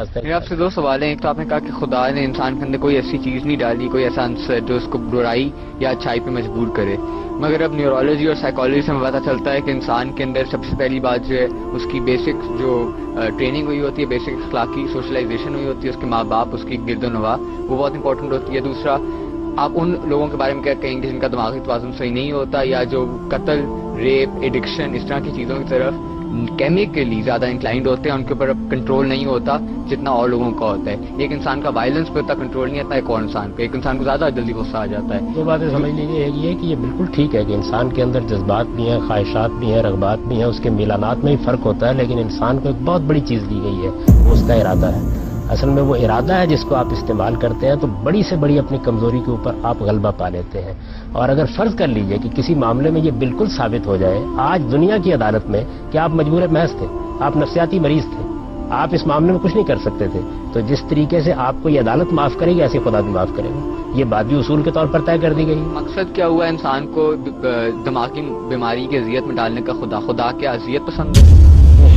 راستہ. میرے آپ سے دو سوال ہیں. ایک تو آپ نے کہا کہ خدا نے انسان کے اندر کوئی ایسی چیز نہیں ڈالی, کوئی ایسا عنصر جو اس کو برائی یا اچھائی پہ مجبور کرے, مگر اب نیورولوجی اور سائیکالوجی سے ہمیں پتہ چلتا ہے کہ انسان کے اندر سب سے پہلی بات جو ہے اس کی بیسک جو ٹریننگ ہوئی ہوتی ہے, بیسک اخلاقی سوشلائزیشن ہوئی ہوتی ہے, اس کے ماں باپ, اس کی گرد و نواح, وہ بہت امپورٹنٹ ہوتی ہے. دوسرا, آپ ان لوگوں کے بارے میں کیا کہیں گے جن کا دماغی توازن صحیح نہیں ہوتا, یا جو قتل, ریپ, ایڈکشن, اس طرح کی چیزوں کی طرف کیمیکلی زیادہ انکلائنڈ ہوتے ہیں, ان کے اوپر اب کنٹرول نہیں ہوتا جتنا اور لوگوں کا ہوتا ہے. ایک انسان کا وائلنس پہ اتنا کنٹرول نہیں آتا, ایک اور انسان پہ, ایک انسان کو زیادہ جلدی غصہ آ جاتا ہے. دو باتیں سمجھ لیجیے. ایک یہ کہ یہ بالکل ٹھیک ہے کہ انسان کے اندر جذبات بھی ہیں, خواہشات بھی ہیں, رغبات بھی ہیں, اس کے میلانات میں ہی فرق ہوتا ہے, لیکن انسان کو ایک بہت بڑی چیز دی گئی ہے, وہ اس کا ارادہ ہے. اصل میں وہ ارادہ ہے جس کو آپ استعمال کرتے ہیں تو بڑی سے بڑی اپنی کمزوری کے اوپر آپ غلبہ پا لیتے ہیں. اور اگر فرض کر لیجئے کہ کسی معاملے میں یہ بالکل ثابت ہو جائے آج دنیا کی عدالت میں کہ آپ مجبور محض تھے, آپ نفسیاتی مریض تھے, آپ اس معاملے میں کچھ نہیں کر سکتے تھے, تو جس طریقے سے آپ کو یہ عدالت معاف کرے گی ایسے خدا بھی معاف کرے گا. یہ بات بھی اصول کے طور پر طے کر دی گئی. مقصد کیا ہوا انسان کو دماغی بیماری کی اذیت میں ڈالنے کا؟ خدا کیا اذیت پسند ہے؟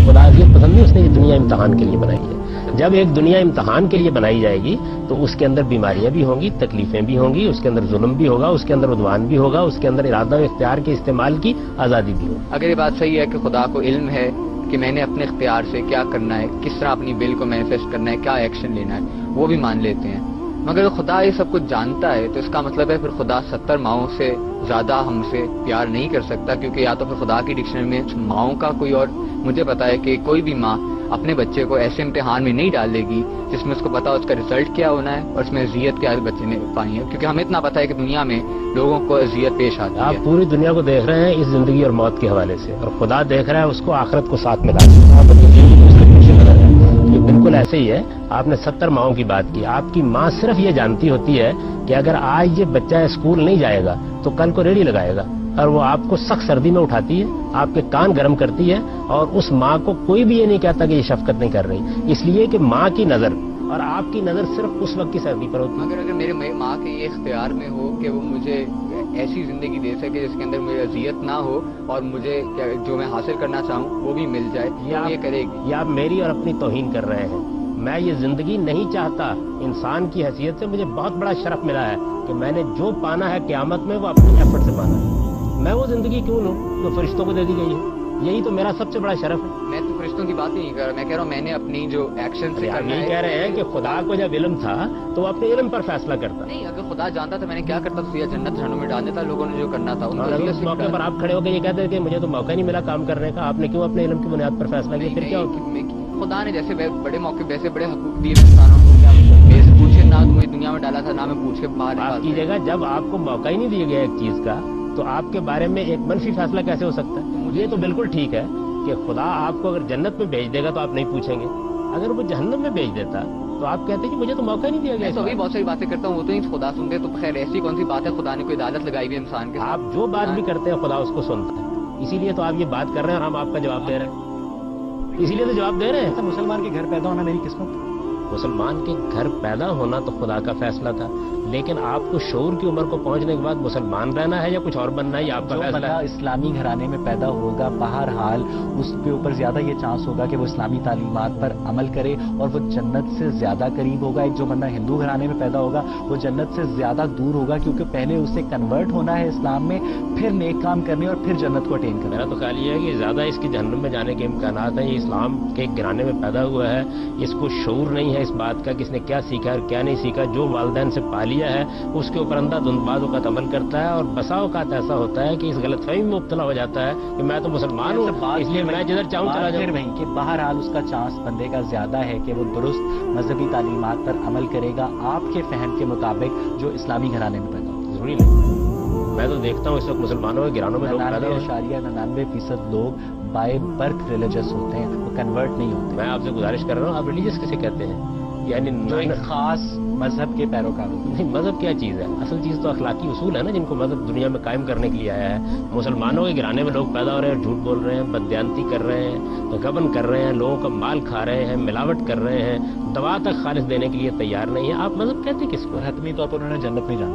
خدا اذیت پسند نہیں, اس نے یہ دنیا امتحان کے لیے بنائی ہے. جب ایک دنیا امتحان کے لیے بنائی جائے گی تو اس کے اندر بیماریاں بھی ہوں گی, تکلیفیں بھی ہوں گی, اس کے اندر ظلم بھی ہوگا, اس کے اندر عدوان بھی ہوگا, اس کے اندر ارادہ و اختیار کے استعمال کی آزادی بھی ہوگی. اگر یہ بات صحیح ہے کہ خدا کو علم ہے کہ میں نے اپنے اختیار سے کیا کرنا ہے, کس طرح اپنی ول کو مینیفیسٹ کرنا ہے, کیا ایکشن لینا ہے, وہ بھی مان لیتے ہیں. مگر خدا یہ سب کچھ جانتا ہے تو اس کا مطلب ہے پھر خدا 70 ماؤں سے زیادہ ہم سے پیار نہیں کر سکتا, کیونکہ یا تو پھر خدا کی ڈکشنری میں ماؤں کا کوئی, اور مجھے پتا ہے کہ کوئی بھی ماں اپنے بچے کو ایسے امتحان میں نہیں ڈال دے گی جس میں اس کو پتا اس کا رزلٹ کیا ہونا ہے اور اس میں اذیت کیا بچے نے پائی ہے, کیونکہ ہمیں اتنا پتا ہے کہ دنیا میں لوگوں کو اذیت پیش آتی ہے. آپ پوری دنیا کو دیکھ رہے ہیں اس زندگی اور موت کے حوالے سے, اور خدا دیکھ رہا ہے اس کو آخرت کو ساتھ میں ڈال. یہ بالکل ایسے ہی ہے. آپ نے 70 ماؤں کی بات کی, آپ کی ماں صرف یہ جانتی ہوتی ہے کہ اگر آج یہ بچہ اسکول نہیں جائے گا تو کل کو ریڑھی لگائے گا, اور وہ آپ کو سخت سردی میں اٹھاتی ہے, آپ کے کان گرم کرتی ہے, اور اس ماں کو کوئی بھی یہ نہیں کہتا کہ یہ شفقت نہیں کر رہی, اس لیے کہ ماں کی نظر اور آپ کی نظر صرف اس وقت کی سردی پر ہوتی ہے. اگر میرے ماں کے یہ اختیار میں ہو کہ وہ مجھے ایسی زندگی دے سکے جس کے اندر مجھے اذیت نہ ہو اور مجھے جو میں حاصل کرنا چاہوں وہ بھی مل جائے, یہ کرے گی. یہ آپ میری اور اپنی توہین کر رہے ہیں. میں یہ زندگی نہیں چاہتا. انسان کی حیثیت سے مجھے بہت بڑا شرف ملا ہے کہ میں نے جو پانا ہے قیامت میں وہ اپنی ایفرٹ سے پانا ہے. میں وہ زندگی کیوں لوں جو فرشتوں کو دے دی گئی ہے؟ یہی تو میرا سب سے بڑا شرف ہے. میں تو فرشتوں کی بات ہی نہیں کر رہا, میں کہہ رہا ہوں میں نے اپنی جو ایکشن سے کرنا ہے. کہہ رہے ہیں کہ خدا کو جب علم تھا تو وہ اپنے علم پر فیصلہ کرتا. نہیں, اگر خدا جانتا تو میں نے کیا کرتا, تو یا جنت جہنم میں ڈال دیتا لوگوں نے جو کرنا تھا. اس موقع پر آپ کھڑے ہو کے یہ کہتے ہیں کہ مجھے تو موقع نہیں ملا کام کرنے کا, آپ نے کیوں اپنے علم کی بنیاد پر فیصلہ کیا؟ پھر کیا خدا نے جیسے بڑے موقع ویسے بڑے حقوق دیے انسانوں کو, کیا پوچھے نہ تمہیں دنیا میں ڈالا تھا نہ میں پوچھ کے باہر. آپ کیجیے گا جب آپ کو موقع ہی نہیں دیا گیا ایک چیز کا تو آپ کے بارے میں ایک منفی فیصلہ کیسے ہو سکتا ہے؟ یہ تو بالکل ٹھیک ہے کہ خدا آپ کو اگر جنت میں بھیج دے گا تو آپ نہیں پوچھیں گے, اگر وہ جہنم میں بھیج دیتا تو آپ کہتے کہ مجھے تو موقع نہیں دیا گیا. تو ابھی بہت ساری باتیں کرتا ہوں, وہ تو نہیں خدا سنتے, تو خیر ایسی کون سی بات ہے خدا نے کوئی عدالت لگائی ہوئی انسان کے. آپ جو بات بھی کرتے ہیں خدا اس کو سنتا ہے, اسی لیے تو آپ یہ بات کر رہے ہیں اور ہم آپ کا جواب دے رہے ہیں, اسی لیے تو جواب دے رہے ہیں. مسلمان کے گھر پیدا ہونا میری قسمت. مسلمان کے گھر پیدا ہونا تو خدا کا فیصلہ تھا, لیکن آپ کو شعور کی عمر کو پہنچنے کے بعد مسلمان رہنا ہے یا کچھ اور بننا ہے, یہ آپ کا فیصلہ ہے. اسلامی گھرانے میں پیدا ہوگا بہرحال اس کے اوپر زیادہ یہ چانس ہوگا کہ وہ اسلامی تعلیمات پر عمل کرے اور وہ جنت سے زیادہ قریب ہوگا. ایک جو بندہ ہندو گھرانے میں پیدا ہوگا وہ جنت سے زیادہ دور ہوگا, کیونکہ پہلے اسے کنورٹ ہونا ہے اسلام میں, پھر نیک کام کرنے اور پھر جنت کو اٹین کرنا. میرا تو خیال یہ ہے کہ زیادہ اس کی جہنم میں جانے کے امکانات ہیں. یہ اسلام کے گھرانے میں پیدا ہوا ہے, اس کو شعور نہیں ہے اس بات کا کہ اس نے کیا سیکھا اور کیا نہیں سیکھا. جو والدین سے پا لیا ہے اس کے اوپر اندھا دھند بعض اوقات عمل کرتا ہے, اور بسا اوقات ایسا ہوتا ہے کہ اس غلط فہمی میں مبتلا ہو جاتا ہے کہ میں تو مسلمان ہوں اس لیے میں جدھر چاہوں چلا جاؤں. کہ بہرحال اس کا چانس بندے کا زیادہ ہے کہ وہ درست مذہبی تعلیمات پر عمل کرے گا آپ کے فہم کے مطابق جو اسلامی گھرانے میں پیدا ہوتا ہے. ضروری نہیں, میں تو دیکھتا ہوں اس وقت مسلمانوں کے گھرانوں میں 99.99% لوگ بائی برتھ ریلیجس ہوتے ہیں, وہ کنورٹ نہیں ہوتے. میں آپ سے گزارش کر رہا ہوں, آپ ریلیجس کسے کہتے ہیں؟ یعنی جو ایک خاص مذہب کے پیروکار ہوتے ہیں. نہیں, مذہب کیا چیز ہے؟ اصل چیز تو اخلاقی اصول ہے نا, جن کو مذہب دنیا میں قائم کرنے کے لیے آیا ہے. مسلمانوں کے گھرانے میں لوگ پیدا ہو رہے ہیں, جھوٹ بول رہے ہیں, بددیانتی کر رہے ہیں, غبن کر رہے ہیں, لوگوں کا مال کھا رہے ہیں, ملاوٹ کر رہے ہیں, دوا تک خالص دینے کے لیے تیار نہیں ہے. آپ مذہب کہتے ہیں کس کو؟ حتمی طور پر انہوں نے جنت نہیں جانا.